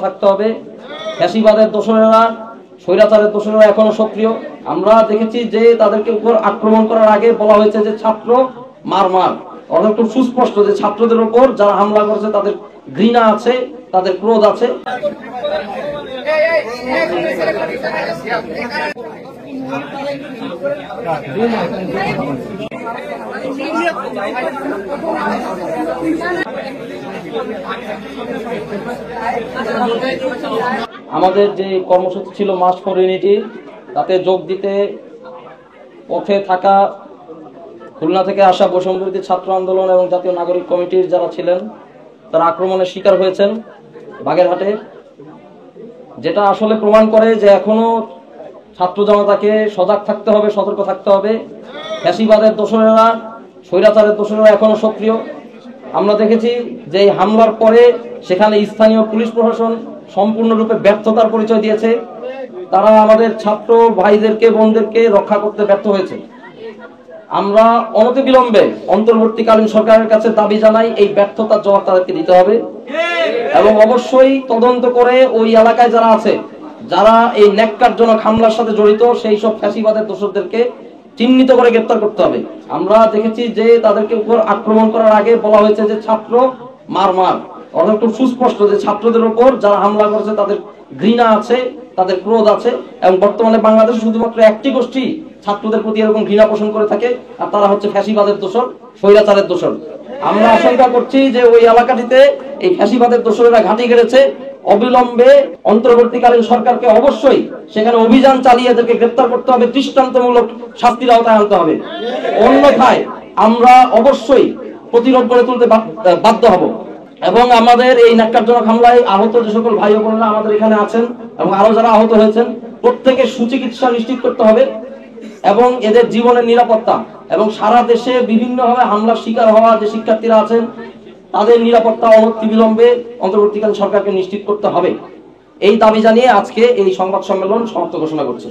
থাকতে হবে। ফ্যাসিবাদের দোসরেরা, স্বৈরাচারের দোসরেরা এখনো সক্রিয়। আমরা দেখেছি যে তাদেরকে উপর আক্রমণ করার আগে বলা হয়েছে যে ছাত্র মার মার, অর্থাৎ খুব সুস্পষ্ট যে ছাত্রদের উপর যারা হামলা করেছে তাদের ঘৃণা আছে, তাদের ক্রোধ আছে। আমাদের যে কর্মসূচি ছিল মার্চ ফর ইউনিটি, তাতে যোগ দিতে পথে থাকা খুলনা থেকে আসা বৈষম্যবিরোধী ছাত্র আন্দোলন এবং জাতীয় নাগরিক কমিটির যারা ছিলেন তারা আক্রমণের শিকার হয়েছেন বাগেরহাটে, যেটা আসলে প্রমাণ করে যে এখনো ছাত্র জনতাকে সজাগ থাকতে হবে, সতর্ক থাকতে হবে। ফ্যাসিবাদের দোসরেরা, স্বৈরাচারের দোসরেরা এখনো সক্রিয়। আমরা দেখেছি যে এই হামলার পরে সেখানে স্থানীয় পুলিশ প্রশাসন সম্পূর্ণরূপে ব্যর্থতার পরিচয় দিয়েছে। তারা আমাদের ছাত্র ভাইদেরকে, বোনদেরকে রক্ষা করতে ব্যর্থ হয়েছে। আমরা অনতিবিলম্বে অন্তর্বর্তীকালীন সরকারের কাছে দাবি জানাই এই ব্যর্থতার জবাব তাদেরকে দিতে হবে এবং অবশ্যই তদন্ত করে ওই এলাকায় যারা আছে, যারা এই ন্যাক্কারজনক হামলার সাথে জড়িত, সেই সব ফ্যাসিবাদের দোষরদেরকে চিহ্নিত করে গ্রেফতার করতে হবে। আমরা দেখেছি যে তাদেরকে উপর আক্রমণ করার আগে বলা হয়েছে যে ছাত্র মার মার, অর্থাৎ খুব সুস্পষ্ট যে ছাত্রদের উপর যারা হামলা করেছে তাদের ঘৃণা আছে, তাদের ক্রোধ আছে। এবং বর্তমানে বাংলাদেশে শুধুমাত্র একটি গোষ্ঠী ছাত্রদের প্রতি এরকম ঘৃণা পোষণ করে থাকে, আর তারা হচ্ছে ফ্যাসিবাদের দোসর, স্বৈরাচারের দোসর। আমরা আশঙ্কা করছি যে ওই এলাকাটিতে এই ফ্যাসিবাদের দোসরেরা ঘাঁটি গেড়েছে। অবিলম্বে অন্তর্বর্তীকালীন সরকারকে অবশ্যই সেখানে অভিযান চালিয়ে এদেরকে গ্রেফতার করতে হবে, দৃষ্টান্তমূলক শাস্তির আওতায় আনতে হবে। অন্যথায় আমরা অবশ্যই প্রতিরোধ গড়ে তুলতে বাধ্য হব। এবং আমাদের এই ন্যাক্কারজনক হামলায় আহত যে সকল ভাই বোনেরা আমাদের এখানে আছেন এবং আরো যারা আহত হয়েছেন, প্রত্যেকের সুচিকিৎসা নিশ্চিত করতে হবে এবং এদের জীবনের নিরাপত্তা এবং সারা দেশে বিভিন্নভাবে হামলার শিকার হওয়া যে শিক্ষার্থীরা আছেন তাদের নিরাপত্তা অনতিবিলম্বে অন্তর্বর্তীকালীন সরকারকে নিশ্চিত করতে হবে। এই দাবি জানিয়ে আজকে এই সংবাদ সম্মেলন সমাপ্ত ঘোষণা করছি।